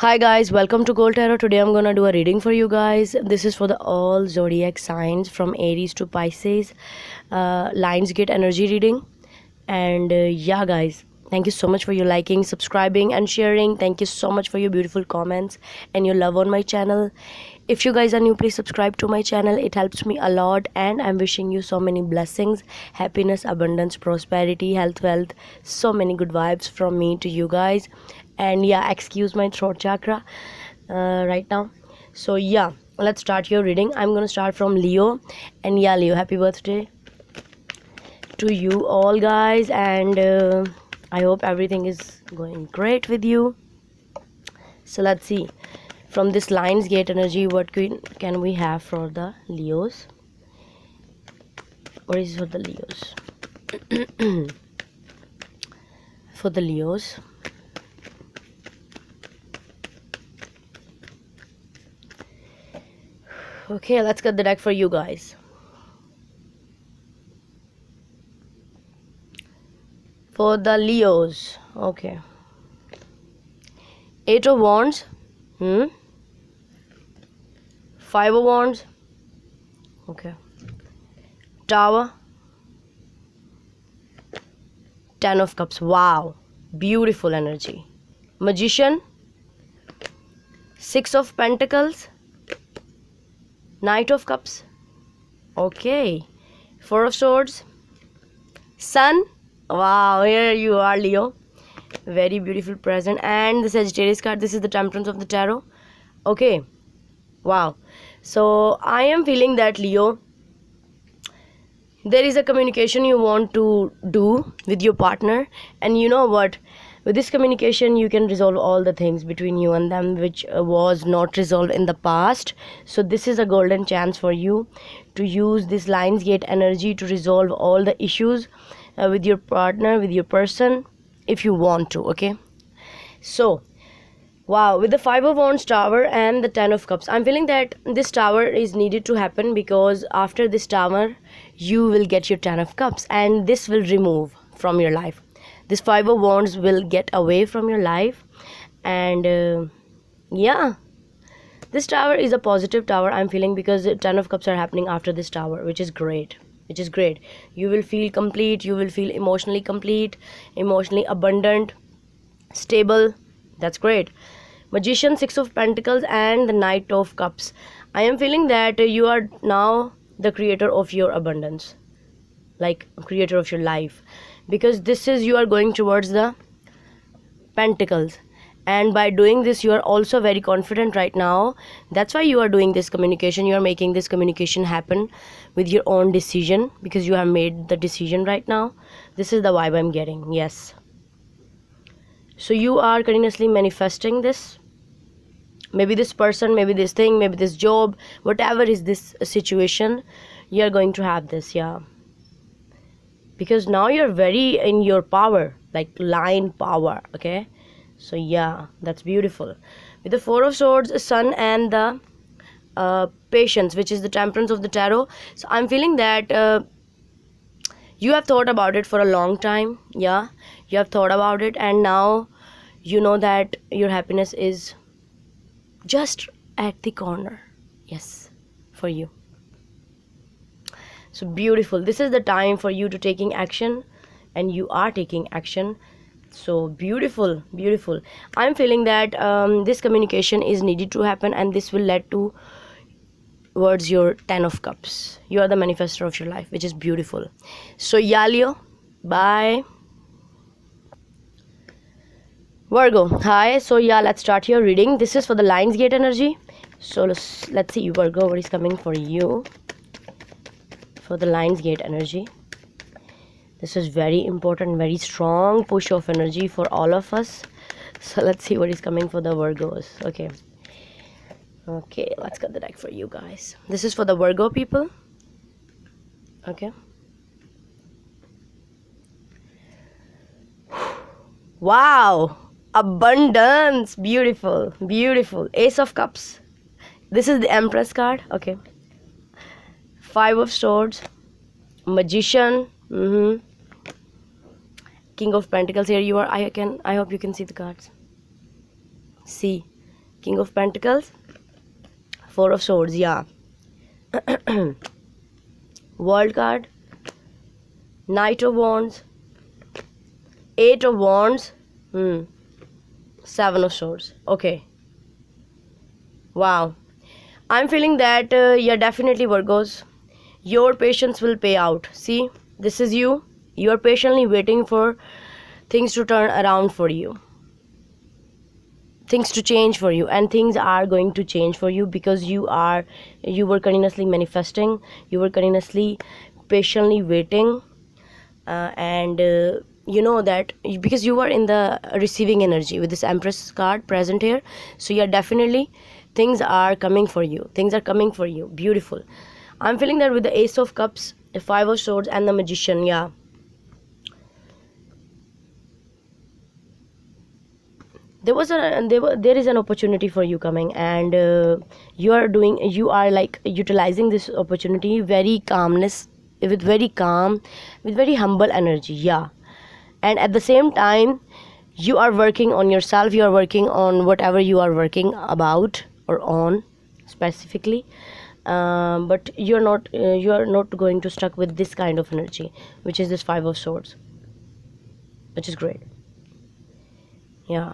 Hi guys, welcome to Gold Tarot. Today I'm gonna do a reading for you guys. This is for the all zodiac signs from Aries to Pisces. Lionsgate energy reading. And yeah, guys, thank you so much for your liking, subscribing, and sharing. Thank you so much for your beautiful comments and your love on my channel. If you guys are new, please subscribe to my channel. It helps me a lot, and I'm wishing you so many blessings, happiness, abundance, prosperity, health, wealth, so many good vibes from me to you guys. And yeah, excuse my throat chakra right now. So yeah, let's start your reading. I'm gonna start from Leo. And yeah, Leo, happy birthday to you all, guys. And I hope everything is going great with you. So let's see from this Lionsgate energy what can we have for the Leos. What is for the Leos? For the Leos, okay, let's get the deck for you guys. For the Leos, okay, Eight of Wands, Five of Wands, okay, Tower, Ten of Cups. Wow, beautiful energy. Magician, Six of Pentacles, Knight of Cups, okay, Four of Swords, Sun. Wow, here you are, Leo. Very beautiful present. And the Sagittarius card. This is the Temperance of the Tarot. Okay, wow. So I am feeling that, Leo, there is a communication you want to do with your partner, and you know what, with this communication you can resolve all the things between you and them which was not resolved in the past. So this is a golden chance for you to use this Lionsgate energy to resolve all the issues with your partner, with your person, if you want to. Okay, so wow, with the Five of Wands, Tower, and the Ten of Cups, I'm feeling that this Tower is needed to happen, because after this Tower you will get your Ten of Cups, and this will remove from your life. This Five of Wands will get away from your life. And yeah, this Tower is a positive Tower, I'm feeling, because Ten of Cups are happening after this Tower, which is great. You will feel complete, you will feel emotionally complete, emotionally abundant, stable. That's great. Magician, Six of Pentacles, and the Knight of Cups. I am feeling that you are now the creator of your abundance, like creator of your life, because this is, you are going towards the Pentacles, and by doing this you are also very confident right now. That's why you are doing this communication, you are making this communication happen with your own decision, because you have made the decision right now. This is the vibe I'm getting. Yes, so you are continuously manifesting this, maybe this person, maybe this thing, maybe this job, whatever is this situation, you are going to have this. Yeah, because now you're very in your power, like line power. Okay, so yeah, that's beautiful. With the Four of Swords, Sun, and the Patience, which is the Temperance of the Tarot. So I'm feeling that you have thought about it for a long time. Yeah, you have thought about it, and now you know that your happiness is just at the corner. Yes, for you. So beautiful. This is the time for you to taking action, and you are taking action. So beautiful. I'm feeling that this communication is needed to happen, and this will lead to towards your Ten of Cups. You are the manifestor of your life, which is beautiful. So yeah, Leo, bye. Virgo, hi. So yeah, let's start your reading. This is for the Lionsgate energy. So let's see, Virgo, what is coming for you for the Lionsgate energy. This is very important, very strong push of energy for all of us. So let's see what is coming for the Virgos. Okay, let's get the deck for you guys. This is for the Virgo people. Okay, wow, abundance, beautiful. Ace of Cups, this is the Empress card. Okay, Five of Swords, Magician, King of Pentacles. Here you are. I hope you can see the cards. See, King of Pentacles, Four of Swords, yeah. World card, Knight of Wands, Eight of Wands, Seven of Swords. Okay. Wow. I'm feeling that, yeah, definitely Virgos, your patience will pay out. See, this is you. You are patiently waiting for things to turn around for you, things to change for you, and things are going to change for you because you were continuously manifesting, you were continuously patiently waiting, and you know that because you are in the receiving energy with this Empress card present here. So yeah, definitely things are coming for you, things are coming for you. Beautiful. I'm feeling that with the Ace of Cups, the Five of Swords, and the Magician. Yeah, there is an opportunity for you coming, and you are like utilizing this opportunity very calmness, with very calm, with very humble energy. Yeah, and at the same time you are working on yourself, you are working on whatever you are working about or on specifically, but you are not going to stuck with this kind of energy, which is this Five of Swords, which is great. Yeah,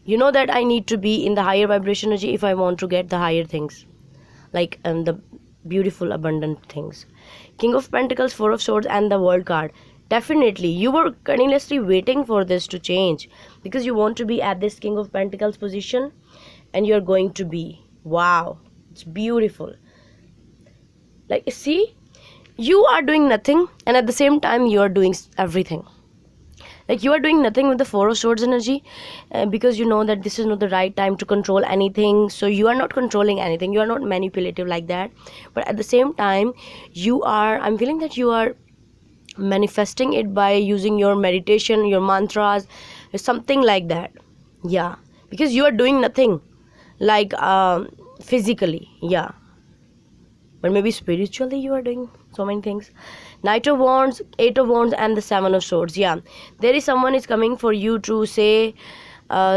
you know that I need to be in the higher vibration energy if I want to get the higher things, like the beautiful abundant things. King of Pentacles, Four of Swords, and the World card. Definitely you were continuously waiting for this to change because you want to be at this King of Pentacles position, and you're going to be. Wow, it's beautiful. Like, see, you are doing nothing, and at the same time you are doing everything. Like, you are doing nothing with the Four of Swords energy, because you know that this is not the right time to control anything. So you are not controlling anything, you are not manipulative like that. But at the same time I'm feeling that you are manifesting it by using your meditation, your mantras, something like that. Yeah, because you are doing nothing, like physically, yeah, but maybe spiritually you are doing so many things. Knight of Wands, Eight of Wands, and the Seven of Swords. Yeah, there is someone is coming for you to say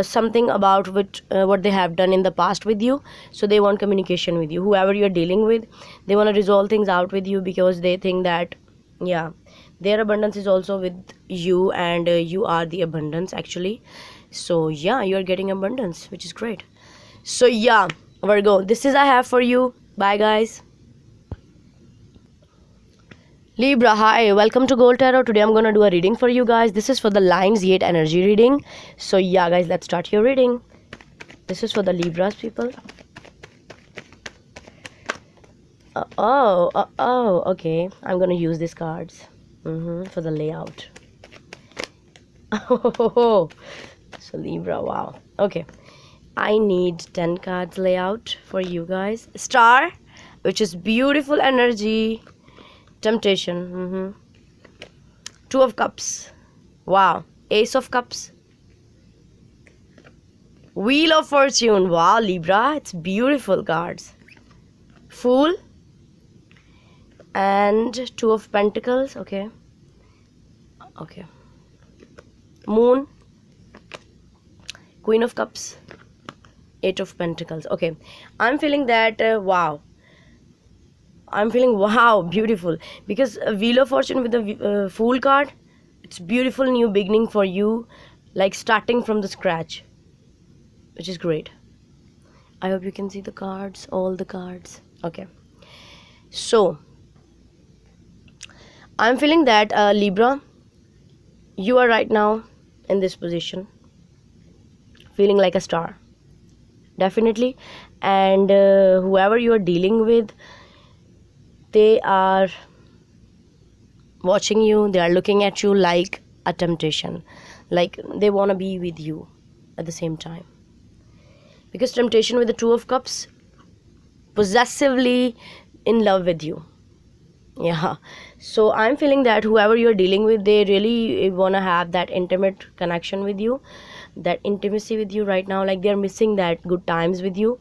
something about what they have done in the past with you. So they want communication with you, whoever you're dealing with. They want to resolve things out with you because they think that, yeah, their abundance is also with you, and you are the abundance actually. So yeah, you're getting abundance, which is great. So yeah, Virgo, this is I have for you. Bye guys. Libra, hi, welcome to Gold Tarot. Today I'm gonna do a reading for you guys. This is for the Lionsgate energy reading. So yeah guys, let's start your reading. This is for the Libras people. Okay, I'm gonna use these cards for the layout. So Libra, wow. Okay, I need 10 cards layout for you guys. Star, which is beautiful energy. Temptation, Two of Cups, wow. Ace of Cups, Wheel of Fortune, wow. Libra, it's beautiful cards. Fool, and Two of Pentacles. Okay, Moon, Queen of Cups, Eight of Pentacles. Okay, I'm feeling that wow, I'm feeling wow, beautiful, because Wheel of Fortune with the Fool card, it's beautiful new beginning for you, like starting from the scratch, which is great. I hope you can see the cards, all the cards. Okay, so I'm feeling that Libra, you are right now in this position, feeling like a star, definitely. And whoever you are dealing with, they are watching you, they are looking at you like a temptation, like they want to be with you at the same time, because temptation with the Two of Cups, possessively in love with you. Yeah, so I'm feeling that whoever you're dealing with, they really want to have that intimate connection with you, that intimacy with you right now, like they're missing that good times with you.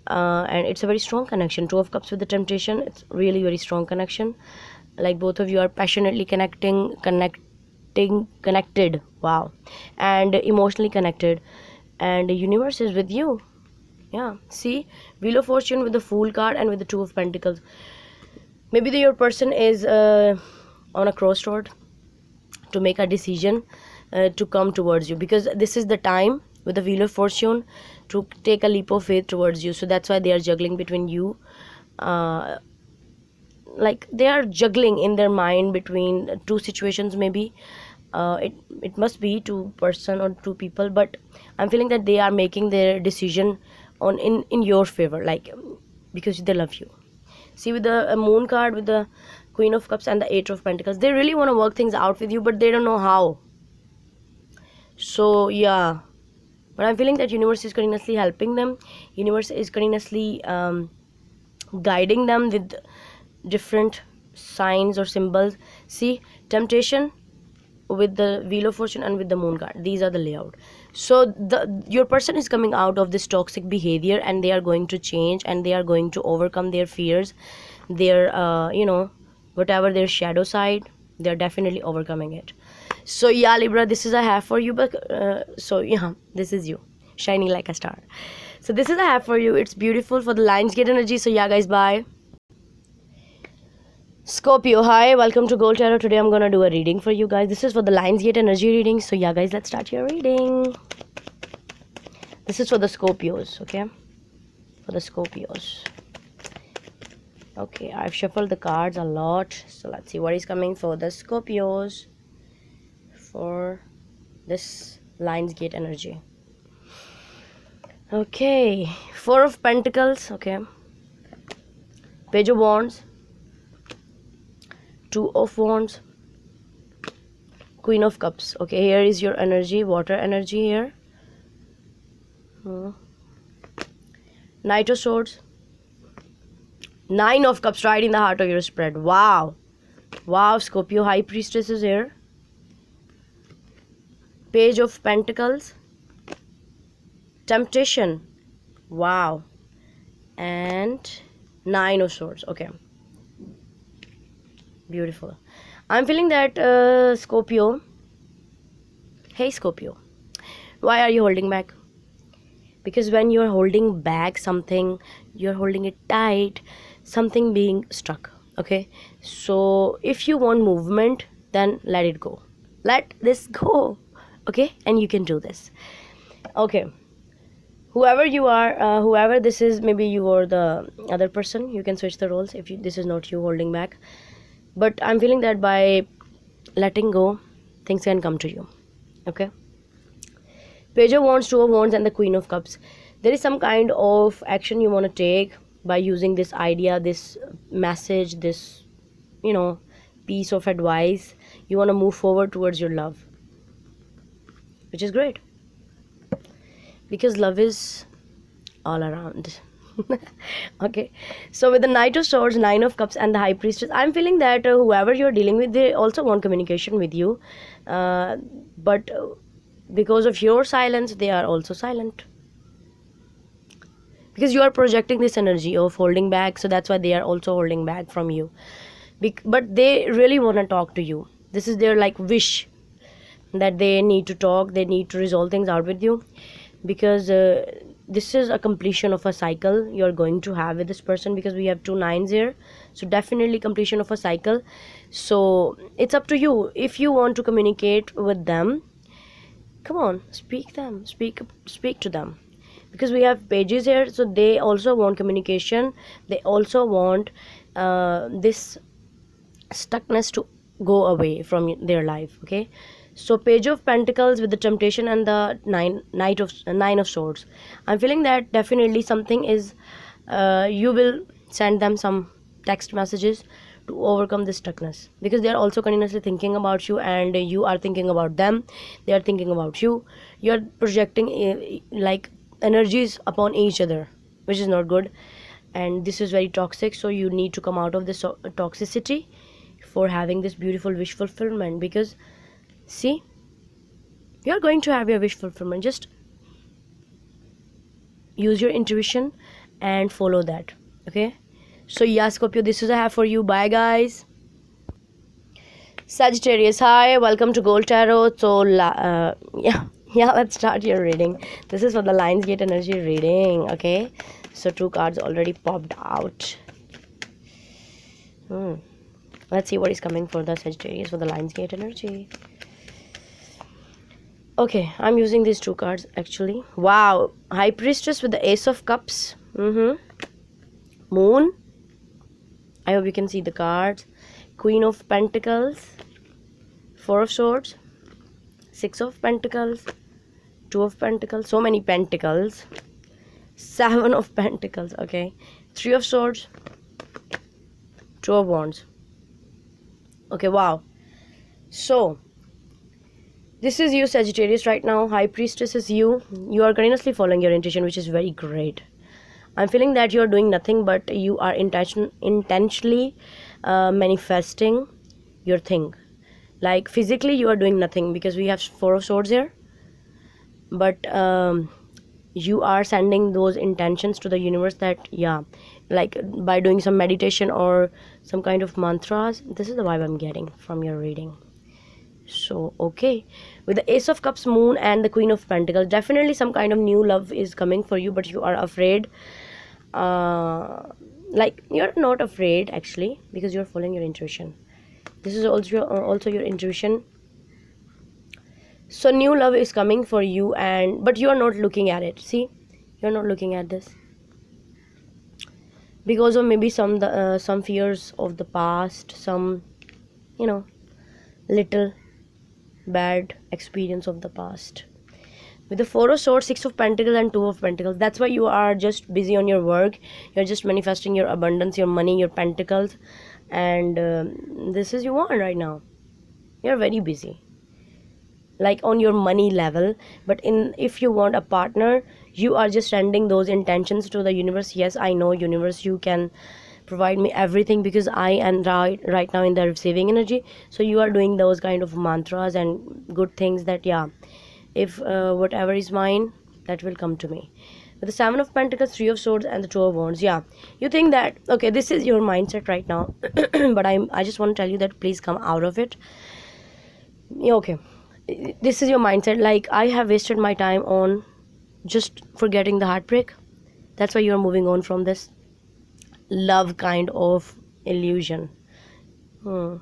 And it's a very strong connection. Two of Cups with the temptation, it's really very strong connection, like both of you are passionately connected, wow, and emotionally connected, and the universe is with you. Yeah, see, Wheel of Fortune with the Fool card and with the Two of Pentacles. Maybe your person is on a crossroad to make a decision to come towards you, because this is the time with the Wheel of Fortune to take a leap of faith towards you. So that's why they are juggling between you. Like they are juggling in their mind between two situations, maybe. It must be two person or two people, but I'm feeling that they are making their decision on in your favor, like because they love you. See, with the Moon card, with the Queen of Cups and the Eight of Pentacles, they really want to work things out with you, but they don't know how. So yeah, but I'm feeling that universe is continuously helping them. Universe is continuously guiding them with different signs or symbols. See, Temptation with the Wheel of Fortune and with the Moon card, these are the layout. So your person is coming out of this toxic behavior, and they are going to change, and they are going to overcome their fears, their whatever their shadow side, they're definitely overcoming it. So yeah, Libra, this is I have for you. But so yeah, this is you shining like a star. So this is I have for you. It's beautiful for the Lionsgate energy. So yeah guys, bye. Scorpio, hi, welcome to Gold Tarot. Today I'm gonna do a reading for you guys. This is for the Lionsgate energy reading. So yeah guys, let's start your reading. This is for the Scorpios, okay? For the Scorpios. Okay, I've shuffled the cards a lot. So let's see what is coming for the Scorpios for this Lionsgate energy. Okay, Four of Pentacles, okay. Page of Wands, Two of Wands, Queen of Cups. Okay, here is your energy, water energy here. Knight of Swords, Nine of Cups, right in the heart of your spread. Wow, wow, Scorpio, High Priestess is here. Page of Pentacles, Temptation, wow, and Nine of Swords. Okay, beautiful. I'm feeling that Scorpio, hey Scorpio, why are you holding back? Because when you're holding back something, you're holding it tight, something being stuck. Okay, so if you want movement, then let it go, let this go. Okay, and you can do this. Okay, whoever you are, whoever this is, maybe you or the other person, you can switch the roles if this is not you holding back. But I'm feeling that by letting go, things can come to you. Okay, Page of Wands, Two of Wands, and the Queen of Cups. There is some kind of action you want to take by using this idea, this message, this piece of advice. You want to move forward towards your love, which is great, because love is all around. Okay, so with the Knight of Swords, Nine of Cups, and the High Priestess, I'm feeling that whoever you're dealing with, they also want communication with you, but because of your silence, they are also silent, because you are projecting this energy of holding back. So that's why they are also holding back from you. But they really want to talk to you. This is their like wish, that they need to talk, they need to resolve things out with you, because this is a completion of a cycle you're going to have with this person, because we have two nines here. So definitely completion of a cycle. So it's up to you. If you want to communicate with them, come on, speak to them, because we have pages here. So they also want communication, they also want this stuckness to go away from their life. Okay, so Page of Pentacles with the Temptation and the Nine of Swords. I'm feeling that definitely something is you will send them some text messages to overcome this stuckness, because they are also continuously thinking about you, and you are thinking about them. They are thinking about you. You are projecting like energies upon each other, which is not good, and this is very toxic. So you need to come out of this toxicity for having this beautiful wish fulfillment, because see, you are going to have your wish fulfillment. Just use your intuition and follow that. Okay, so yeah Scorpio, this is I have for you. Bye guys. Sagittarius, hi, welcome to Gold Tarot. So yeah, Yeah, let's start your reading. This is for the Lionsgate energy reading. Okay, so 2 cards already popped out. Let's see what is coming for the Sagittarius for the Lionsgate energy. Okay, I'm using these 2 cards actually. Wow, High Priestess with the Ace of Cups. Moon. I hope you can see the cards. Queen of Pentacles. 4 of Swords. 6 of Pentacles. 2 of Pentacles. So many Pentacles. 7 of Pentacles. Okay. 3 of Swords. 2 of Wands. Okay, wow. So, this is you, Sagittarius, right now. High Priestess is you. You are continuously following your intuition, which is very great. I'm feeling that you are doing nothing, but you are intentionally manifesting your thing. Like physically, you are doing nothing because we have 4 of Swords here. But you are sending those intentions to the universe that, yeah, like by doing some meditation or some kind of mantras. This is the vibe I'm getting from your reading. So, okay, with the Ace of Cups, Moon, and the Queen of Pentacles, definitely some kind of new love is coming for you, but you are afraid. Like, you're not afraid actually, because you're following your intuition. This is also your intuition. So new love is coming for you, but you are not looking at it. See, you're not looking at this because of maybe some fears of the past, some, you know, little bad experience of the past. With the 4 of Swords, 6 of Pentacles, and 2 of Pentacles, that's why you are just busy on your work. You're just manifesting your abundance, your money, your pentacles, and this is you want right now. You're very busy, like on your money level. But if you want a partner, you are just sending those intentions to the universe. Yes, I know, universe, you can provide me everything because I am right now in the receiving energy. So you are doing those kind of mantras and good things that, yeah, if whatever is mine, that will come to me. With the 7 of Pentacles, 3 of Swords, and the 2 of Wands, yeah, you think that, okay, this is your mindset right now. But I just want to tell you that please come out of it. Yeah, okay, this is your mindset, like I have wasted my time on just forgetting the heartbreak. That's why you are moving on from this love kind of illusion. But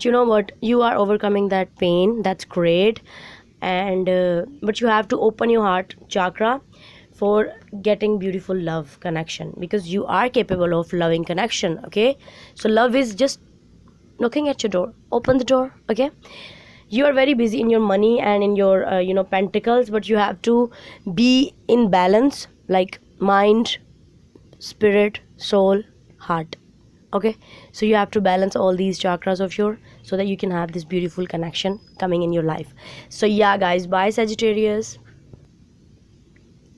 you know what, you are overcoming that pain. That's great. And but you have to open your heart chakra for getting beautiful love connection, because you are capable of loving connection. Okay, so love is just knocking at your door. Open the door. Okay, you are very busy in your money and in your pentacles, but you have to be in balance, like mind, spirit, soul, heart. Okay, so you have to balance all these chakras of yours so that you can have this beautiful connection coming in your life. So yeah guys, bye Sagittarius.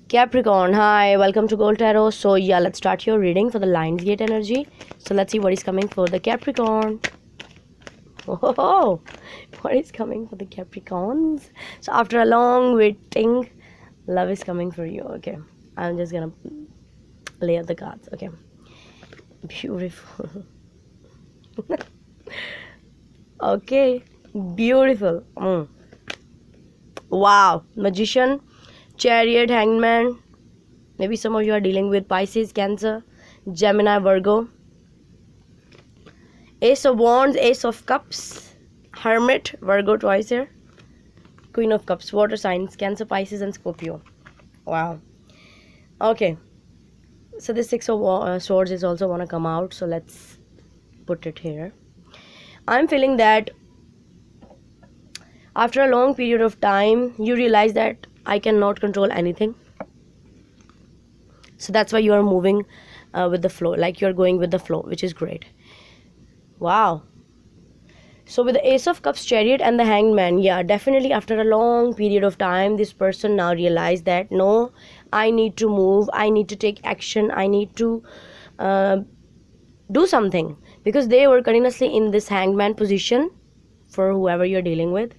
Capricorn, hi, welcome to Gold Tarot. So yeah, let's start your reading for the Lionsgate energy. So let's see what is coming for the Capricorn. Oh, what is coming for the Capricorns? So after a long waiting, love is coming for you. Okay, I'm just gonna lay out the cards. Okay, beautiful. Okay, beautiful. Wow, Magician, Chariot, Hangman. Maybe some of you are dealing with Pisces, Cancer, Gemini, Virgo. Ace of Wands, Ace of Cups, Hermit, Virgo twice here. Queen of Cups, water signs, Cancer, Pisces, and Scorpio. Wow. Okay, so this 6 of Swords is also want to come out, so let's put it here. I'm feeling that after a long period of time, you realize that I cannot control anything. So that's why you are moving with the flow, like you're going with the flow, which is great. Wow. So with the Ace of Cups, Chariot, and the Hanged Man, yeah, definitely after a long period of time, this person now realized that no, I need to move, I need to take action, I need to do something, because they were continuously in this Hanged Man position for whoever you're dealing with,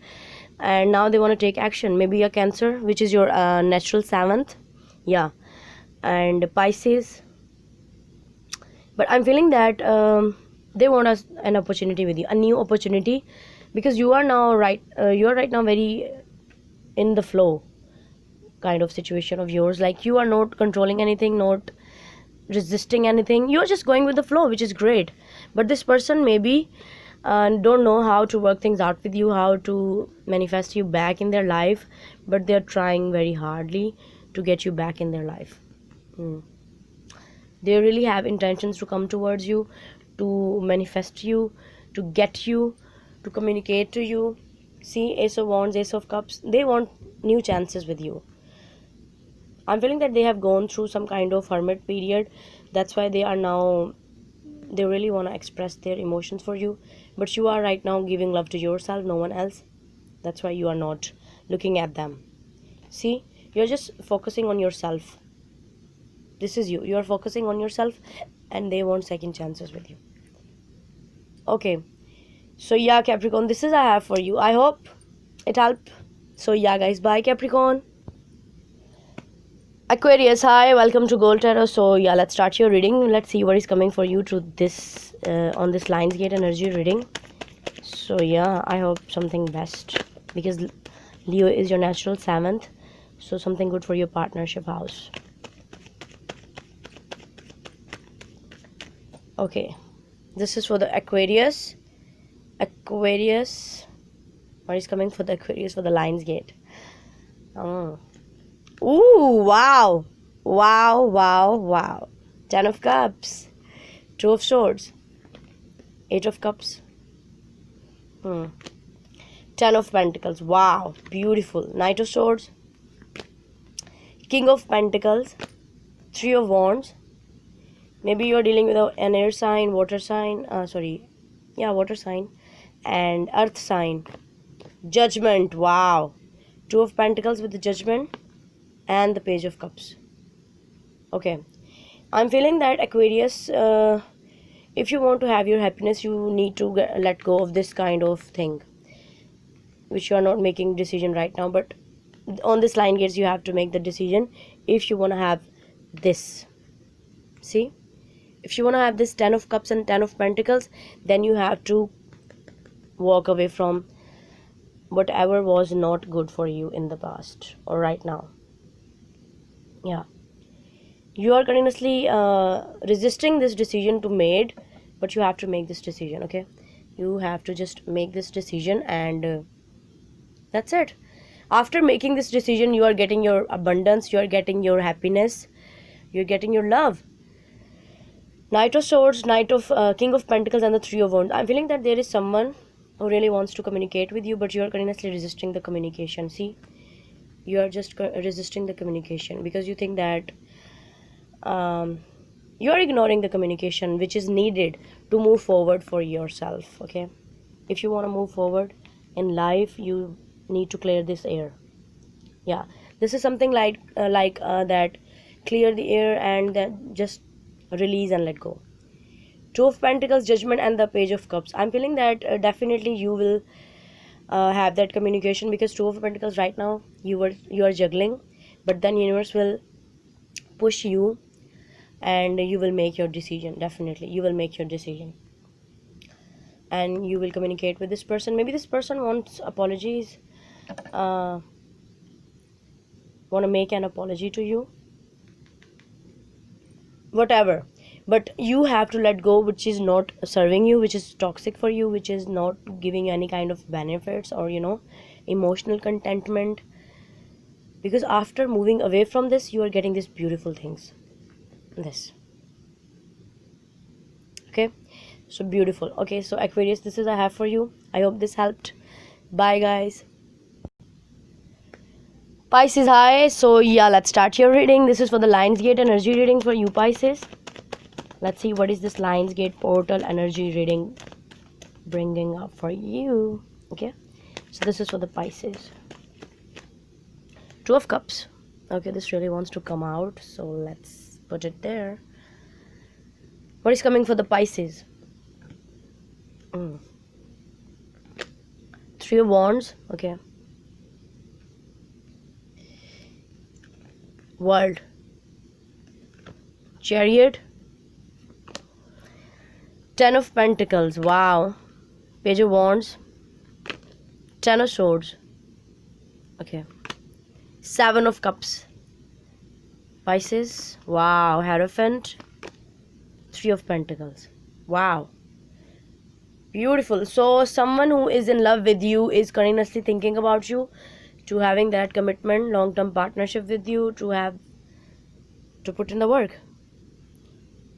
and now they want to take action. Maybe a Cancer, which is your natural 7th, yeah, and Pisces. But I'm feeling that they want an opportunity with you, a new opportunity, because you are now right now very in the flow kind of situation of yours. Like you are not controlling anything, not resisting anything, you're just going with the flow, which is great. But this person maybe don't know how to work things out with you, how to manifest you back in their life, but they're trying very hardly to get you back in their life. They really have intentions to come towards you, to manifest you, to get you, to communicate to you. See, Ace of Wands, Ace of Cups, they want new chances with you. I'm feeling that they have gone through some kind of hermit period. That's why they really want to express their emotions for you. But you are right now giving love to yourself, no one else. That's why you are not looking at them. See, you're just focusing on yourself. This is you. You are focusing on yourself, and they want second chances with you. Okay. So yeah, Capricorn, this is I have for you. I hope it helped. So yeah, guys, bye, Capricorn. Aquarius, hi, welcome to Gold Tarot. So yeah, let's start your reading. Let's see what is coming for you to this on this Lionsgate energy reading. So yeah, I hope something best, because Leo is your natural 7th, so something good for your partnership house. Okay, this is for the Aquarius. What is coming for the Aquarius for the Lionsgate? Ooh, wow. 10 of Cups, 2 of Swords, 8 of Cups, 10 of Pentacles. Wow, beautiful. Knight of Swords, King of Pentacles, 3 of Wands. Maybe you're dealing with an air sign, water sign, water sign, and earth sign. Judgment. Wow, 2 of Pentacles with the Judgment and the Page of Cups. Okay, I'm feeling that Aquarius, if you want to have your happiness, you need to let go of this kind of thing, which you are not making decision right now. But on this Lionsgate, you have to make the decision if you want to have this. See, if you want to have this 10 of Cups and 10 of Pentacles, then you have to walk away from whatever was not good for you in the past or right now. Yeah, you are continuously resisting this decision to made, but you have to make this decision. Okay, you have to just make this decision, and that's it. After making this decision, you are getting your abundance, you are getting your happiness, you're getting your love. Knight of Swords, King of Pentacles, and the 3 of Wands. I'm feeling that there is someone who really wants to communicate with you, but you are continuously resisting the communication. See, you are just resisting the communication because you think that you are ignoring the communication which is needed to move forward for yourself. Okay, if you want to move forward in life, you need to clear this air. Yeah, this is something like that. Clear the air and then just release and let go. 2 of Pentacles, Judgment, and the Page of Cups. I'm feeling that definitely you will have that communication, because 2 of Pentacles right now you are juggling, but then universe will push you and you will make your decision. Definitely you will make your decision and you will communicate with this person. Maybe this person wants apologies, want to make an apology to you, whatever, but you have to let go which is not serving you, which is toxic for you, which is not giving any kind of benefits or emotional contentment, because after moving away from this, you are getting these beautiful things. This, okay, so beautiful. Okay, so Aquarius, this is I have for you. I hope this helped. Bye, guys. Pisces, hi. So yeah, let's start your reading. This is for the Lionsgate energy reading for you, Pisces. Let's see what is this Lionsgate portal energy reading bringing up for you. Okay, so this is for the Pisces. 2 of Cups. Okay, this really wants to come out, so let's put it there. What is coming for the Pisces? 3 of Wands. Okay, World, Chariot, 10 of Pentacles. Wow, Page of Wands, 10 of Swords. Okay, Seven of Cups, Pisces. Wow. Hierophant, Three of Pentacles. Wow, beautiful. So someone who is in love with you is continuously thinking about you, to having that commitment, long-term partnership with you, to put in the work,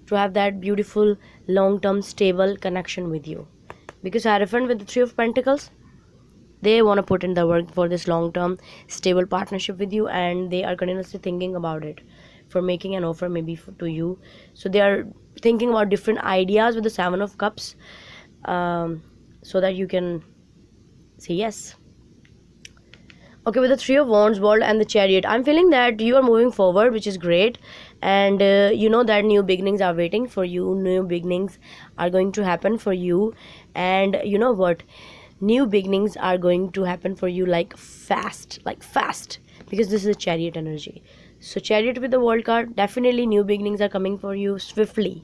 to have that beautiful long-term stable connection with you. Because Hierophant with the Three of Pentacles, they want to put in the work for this long-term stable partnership with you, and they are continuously thinking about it, for making an offer maybe to you. So they are thinking about different ideas with the Seven of Cups, so that you can say yes. Okay, with the Three of Wands, World, and the Chariot, I'm feeling that you are moving forward, which is great. And you know that new beginnings are waiting for you. New beginnings are going to happen for you. And you know what? New beginnings are going to happen for you like fast. Because this is a Chariot energy. So Chariot with the World card, definitely new beginnings are coming for you swiftly.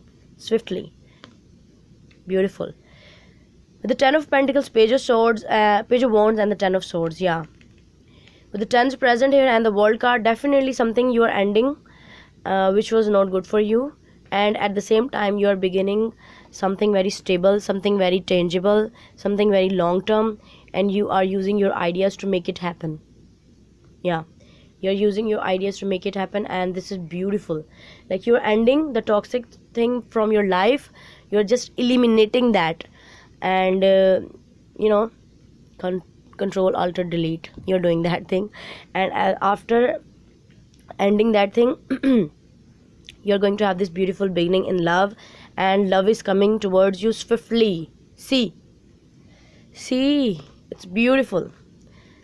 Beautiful. With the Ten of Pentacles, Page of Swords, Page of Wands, and the Ten of Swords, yeah. With the tens present here and the World card, definitely something you are ending, which was not good for you, and at the same time you are beginning something very stable, something very tangible, something very long term, and you are using your ideas to make it happen. Yeah, you're using your ideas to make it happen, and this is beautiful. Like, you're ending the toxic thing from your life, you're just eliminating that, and you know, Control Alt Delete, you're doing that thing, and after ending that thing you're going to have this beautiful beginning in love, and love is coming towards you swiftly. See, it's beautiful.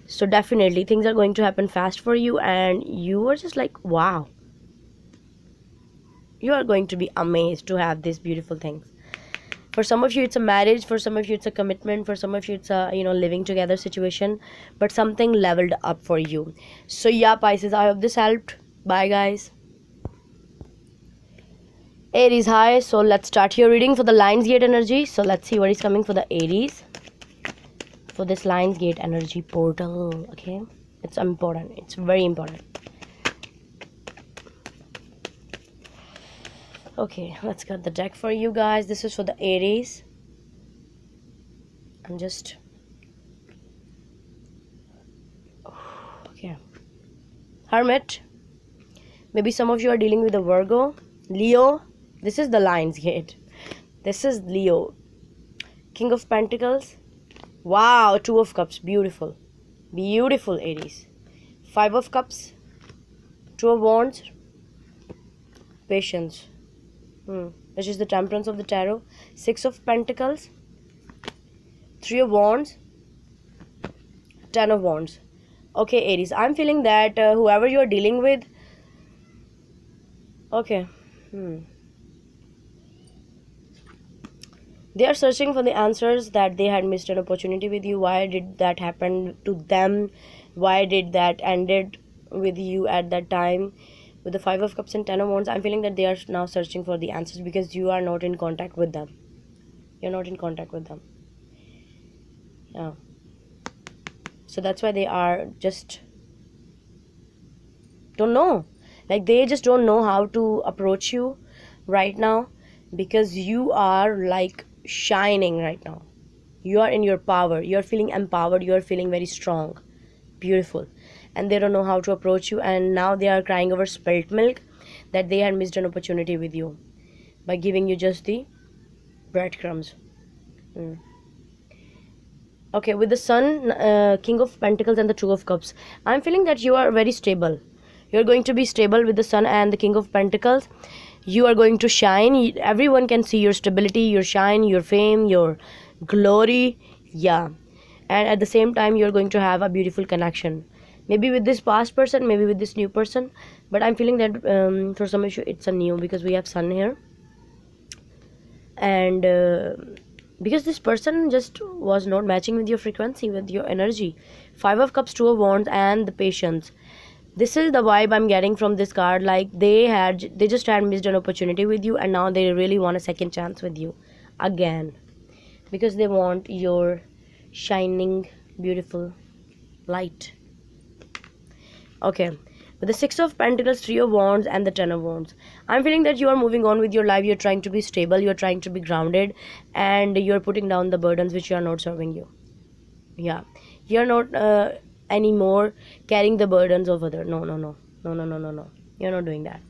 So definitely things are going to happen fast for you, and you are just like, wow, you are going to be amazed to have these beautiful things. For some of you it's a marriage, for some of you it's a commitment, for some of you it's a living together situation, but something leveled up for you. So yeah, Pisces, I hope this helped. Bye guys. Aries, hi. So let's start your reading for the Lionsgate energy. So let's see what is coming for the Aries for this Lionsgate energy portal. Okay, it's important, it's very important. Okay, let's cut the deck for you guys. This is for the Aries. I'm just okay. Hermit. Maybe some of you are dealing with a Virgo. Leo. This is the Lionsgate. This is Leo. King of Pentacles. Wow, Two of Cups. Beautiful. Beautiful, Aries. Five of Cups. Two of Wands. Patience. Which is the Temperance of the Tarot. Six of Pentacles. Three of Wands. Ten of Wands. Okay, Aries, I'm feeling that whoever you are dealing with, okay, they are searching for the answers, that they had missed an opportunity with you. Why did that happen to them? Why did that ended with you at that time? With the Five of Cups and Ten of Wands, I'm feeling that they are now searching for the answers, because you are not in contact with them. You're not in contact with them. Yeah. So that's why they are just don't know. Like, they just don't know how to approach you right now, because you are like shining right now. You are in your power. You're feeling empowered. You're feeling very strong. Beautiful. And they don't know how to approach you, and now they are crying over spilt milk, that they had missed an opportunity with you by giving you just the breadcrumbs. Okay, with the Sun, King of Pentacles, and the Two of Cups, I'm feeling that you are very stable. You're going to be stable with the Sun and the King of Pentacles. You are going to shine. Everyone can see your stability, your shine, your fame, your glory. Yeah. And at the same time, you're going to have a beautiful connection. Maybe with this past person, maybe with this new person. But I'm feeling that for some of you, it's a new, because we have Sun here. And because this person just was not matching with your frequency, with your energy. Five of Cups, Two of Wands, and the Patience. This is the vibe I'm getting from this card. Like, they just had missed an opportunity with you, and now they really want a second chance with you again, because they want your shining beautiful light. Okay, with the Six of Pentacles, Three of Wands, and the Ten of Wands, I'm feeling that you are moving on with your life. You're trying to be stable, you're trying to be grounded, and you're putting down the burdens which are not serving you. Yeah, you're not anymore carrying the burdens of other. No, no, no, no, no, no, no, no. You're not doing that.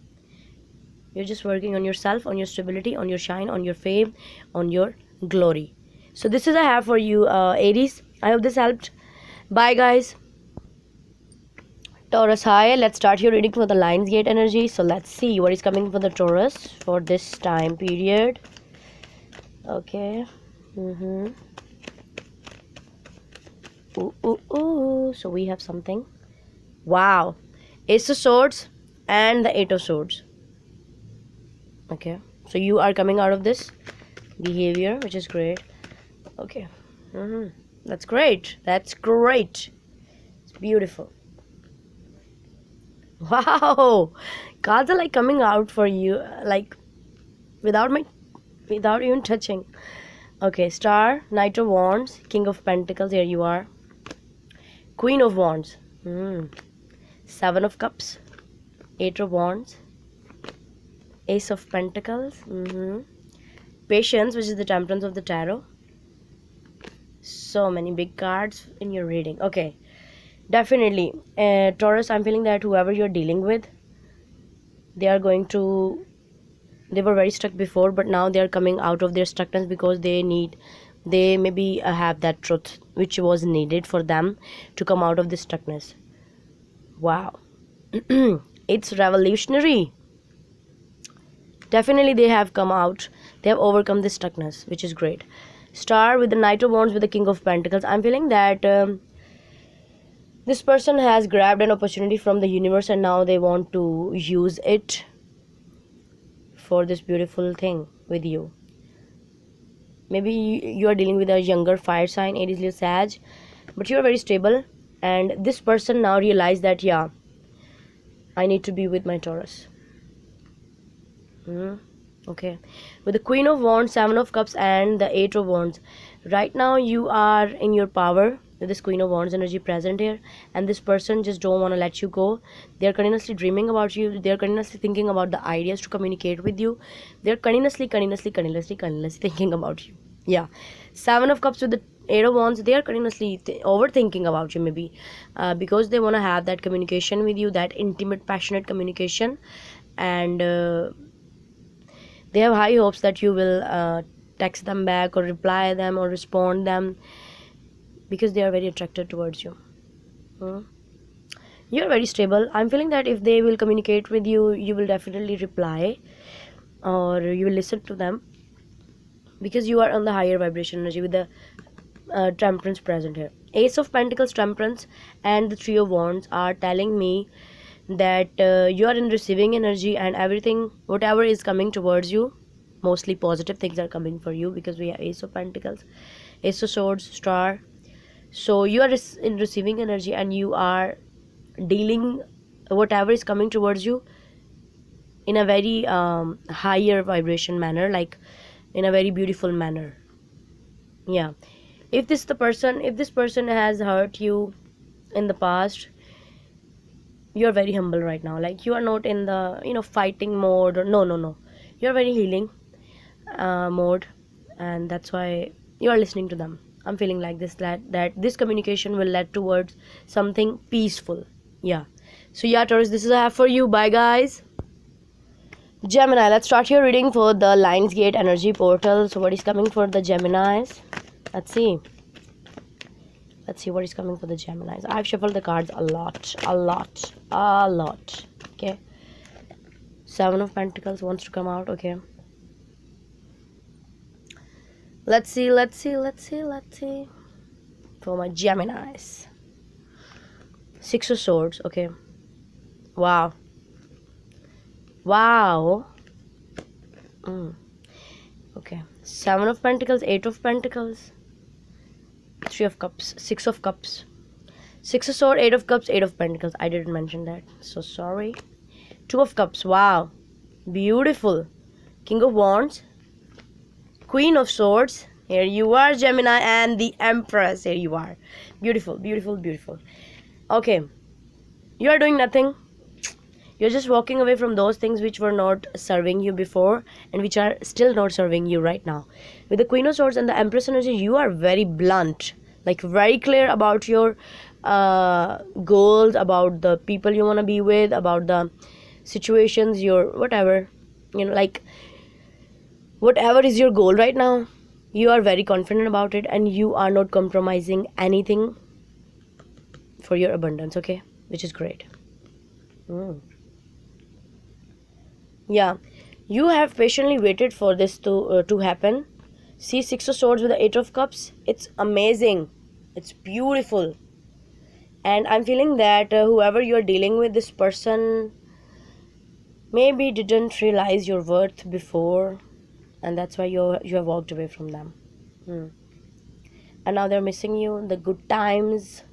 You're just working on yourself, on your stability, on your shine, on your fame, on your glory. So this is I have for you, Aries. I hope this helped. Bye, guys. Taurus, hi. Let's start your reading for the Lionsgate energy. So let's see what is coming for the Taurus for this time period. Okay. Ooh, ooh, ooh. So we have something. Wow. Ace of Swords and the Eight of Swords. Okay. So you are coming out of this behavior, which is great. Okay. That's great. That's great. It's beautiful. Wow, cards are like coming out for you, like without even touching. Okay, Star, Knight of Wands, King of Pentacles. Here you are. Queen of Wands, Seven of Cups, Eight of Wands, Ace of Pentacles, Patience, which is the Temperance of the Tarot. So many big cards in your reading. Okay. Definitely, Taurus, I'm feeling that whoever you're dealing with, they were very stuck before, but now they are coming out of their stuckness because they maybe have that truth which was needed for them to come out of this stuckness. Wow. It's revolutionary. Definitely they have come out, they have overcome this stuckness, which is great. Star with the Knight of Wands with the King of Pentacles. I'm feeling that this person has grabbed an opportunity from the universe and now they want to use it for this beautiful thing with you. Maybe you are dealing with a younger fire sign, Aries, Leo, Sag, but you are very stable, and this person now realized that, yeah, I need to be with my Taurus. Okay, with the Queen of Wands, Seven of Cups, and the Eight of Wands, right now you are in your power with this Queen of Wands energy present here, and this person just don't want to let you go. They're continuously dreaming about you. They're continuously thinking about the ideas to communicate with you. They're continuously thinking about you. Yeah, Seven of Cups with the Eight of Wands, they are continuously overthinking about you, maybe because they want to have that communication with you, that intimate, passionate communication, and they have high hopes that you will text them back or reply them or respond them, because they are very attracted towards you. You are very stable. I'm feeling that if they will communicate with you, you will definitely reply or you will listen to them, because you are on the higher vibration energy with the Temperance present here. Ace of Pentacles, Temperance, and the Three of Wands are telling me that you are in receiving energy, and everything, whatever is coming towards you, mostly positive things are coming for you, because we have Ace of Pentacles, Ace of Swords, Star. So you are in receiving energy, and you are dealing whatever is coming towards you in a very higher vibration manner, like in a very beautiful manner. Yeah, if this person has hurt you in the past, you're very humble right now. Like, you are not in the fighting mode, or no, you're very healing mode, and that's why you are listening to them. I'm feeling like this, that this communication will lead towards something peaceful. Yeah. So yeah, Taurus, this is I have for you. Bye, guys. Gemini, let's start your reading for the Lionsgate energy portal. So what is coming for the Geminis? Let's see what is coming for the Geminis. I've shuffled the cards a lot. Okay, Seven of Pentacles wants to come out. Okay, let's see for my Geminis. Six of Swords. Okay, wow. Okay, Seven of Pentacles, Eight of Pentacles, Three of Cups, Six of Cups, Six of Swords, Eight of Cups, Eight of Pentacles. I didn't mention that, so sorry. Two of Cups. Wow, beautiful. King of Wands, Queen of Swords. Here you are, Gemini, and the Empress. Here you are. Beautiful. Okay, You are doing nothing. You're just walking away from those things which were not serving you before and which are still not serving you right now. With the Queen of Swords and the Empress energy, you are very blunt, like very clear about your goals, about the people you want to be with, about the situations, your whatever, like whatever is your goal right now, you are very confident about it and you are not compromising anything for your abundance, okay? Which is great. Yeah, you have patiently waited for this to happen. See, Six of Swords with the Eight of Cups. It's amazing. It's beautiful. And I'm feeling that whoever you're dealing with, this person maybe didn't realize your worth before, and that's why you have walked away from them. And now they're missing you, the good times.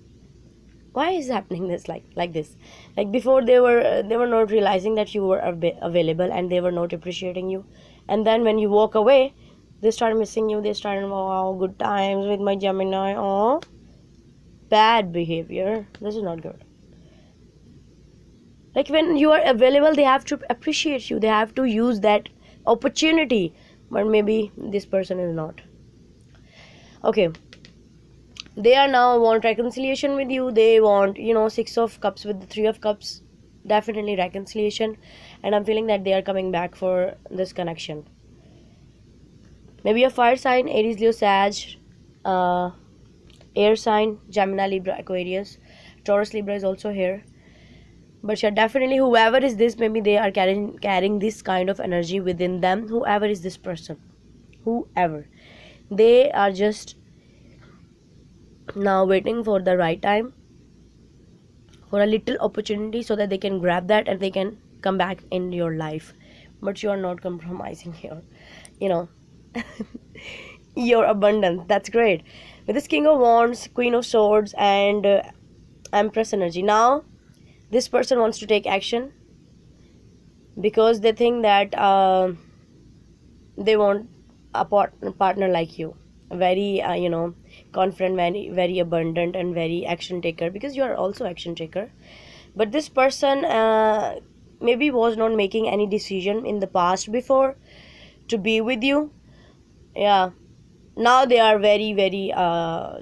Why is happening this like this? Like before they were not realizing that you were available and they were not appreciating you, and then when you walk away, they start missing you. They start, wow, good times with my Gemini. Oh, bad behavior. This is not good. Like when you are available, they have to appreciate you. They have to use that opportunity, but maybe this person is not. Okay, they are now want reconciliation with you. They want, Six of Cups with the Three of Cups, definitely reconciliation, and I'm feeling that they are coming back for this connection. Maybe a fire sign, Aries, Leo, Sag, air sign, Gemini, Libra, Aquarius, Taurus, Libra is also here. But yeah, definitely whoever is this, maybe they are carrying this kind of energy within them. Whoever is this person, whoever, they are just now waiting for the right time, for a little opportunity, so that they can grab that and they can come back in your life. But you are not compromising here, your abundance. That's great. With this King of Wands, Queen of Swords, and Empress energy, now this person wants to take action because they think that they want a partner like you, very confident, very, very abundant, and very action taker, because you are also action taker. But this person maybe was not making any decision in the past before to be with you. Yeah, now they are very, very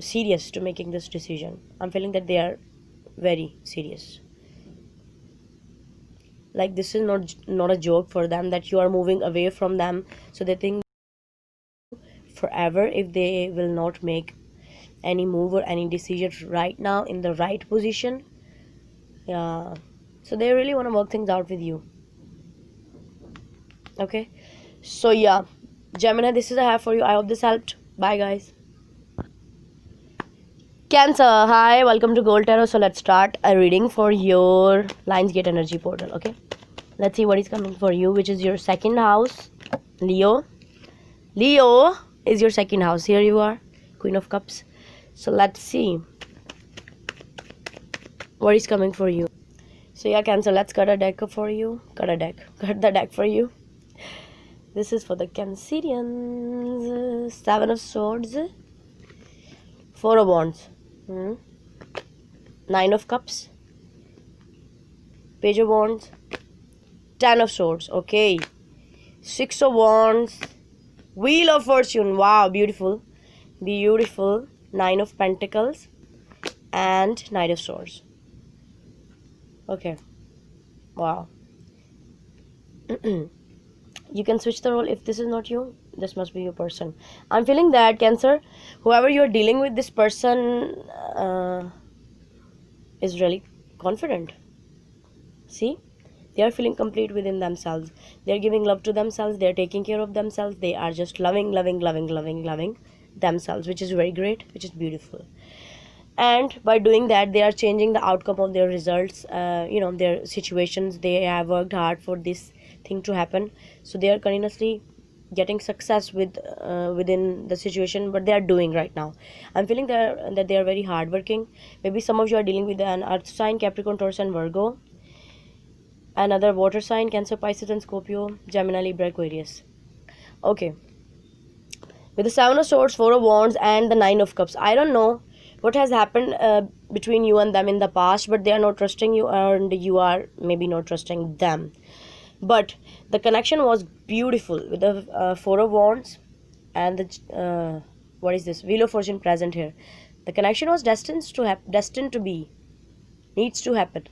serious to making this decision. I'm feeling that they are very serious. Like this is not a joke for them, that you are moving away from them. So they think forever if they will not make any move or any decision right now in the right position. Yeah, so they really want to work things out with you. Okay, so yeah, Gemini, this is I have for you. I hope this helped. Bye guys. Cancer, hi, welcome to Gold Tarot. So let's start a reading for your Lionsgate energy portal. Okay, let's see what is coming for you, which is your second house. Leo is your second house. Here you are, Queen of Cups. So let's see what is coming for you. So yeah, Cancer, let's cut a deck for you. Cut the deck for you. This is for the Cancerians. Seven of Swords, Four of Wands, Nine of Cups, Page of Wands, Ten of Swords. Okay, Six of Wands, Wheel of Fortune. Wow, beautiful. Nine of Pentacles and Knight of Swords. Okay, wow. You can switch the role if this is not you. This must be your person. I'm feeling that, Cancer, whoever you're dealing with, this person is really confident. See, they are feeling complete within themselves. They're giving love to themselves. They're taking care of themselves. They are just loving themselves, which is very great, which is beautiful. And by doing that, they are changing the outcome of their results, their situations. They have worked hard for this thing to happen, so they are continuously getting success within the situation what they are doing right now. I'm feeling that they are very hardworking. Maybe some of you are dealing with an earth sign, Capricorn, Taurus, and Virgo. Another water sign, Cancer, Pisces, and Scorpio, Gemini, Libra, Aquarius. Okay, with the Seven of Swords, Four of Wands, and the Nine of Cups, I don't know what has happened between you and them in the past, but they are not trusting you and you are maybe not trusting them. But the connection was beautiful with the Four of Wands and the what is this, Wheel of Fortune present here. The connection was destined to be, needs to happen,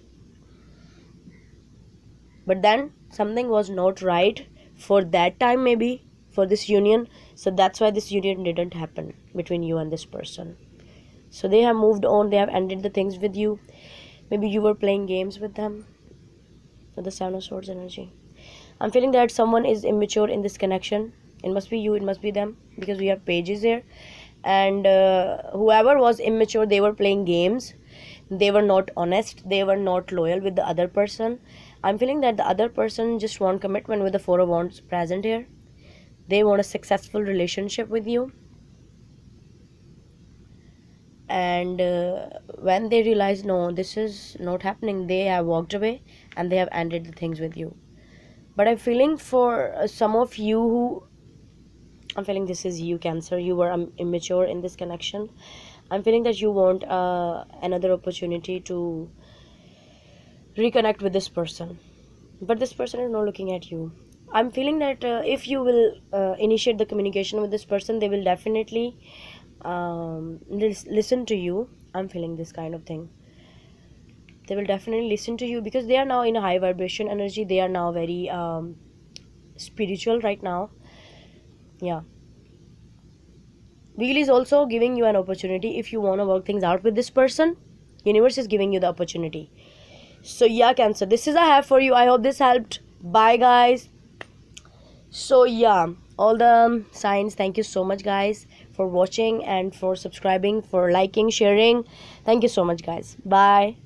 but then something was not right for that time, maybe for this union. So that's why this union didn't happen between you and this person. So they have moved on, they have ended the things with you. Maybe you were playing games with them, with the Seven of Swords energy. I'm feeling that someone is immature in this connection. It must be you, it must be them, because we have pages here. And whoever was immature, they were playing games, they were not honest, they were not loyal with the other person. I'm feeling that the other person just want commitment with the Four of Wands present here. They want a successful relationship with you. And when they realize no, this is not happening, they have walked away and they have ended the things with you. But I'm feeling for some of you who, I'm feeling this is you, Cancer, you were immature in this connection. I'm feeling that you want another opportunity to reconnect with this person, but this person is not looking at you. I'm feeling that if you will initiate the communication with this person, they will definitely listen to you. I'm feeling this kind of thing. They will definitely listen to you because they are now in a high vibration energy. They are now very spiritual right now. Yeah. Wheel is also giving you an opportunity. If you want to work things out with this person, universe is giving you the opportunity. So yeah, Cancer, this is I have for you. I hope this helped. Bye guys. So yeah, all the signs, thank you so much guys for watching and for subscribing, for liking, sharing. Thank you so much guys. Bye.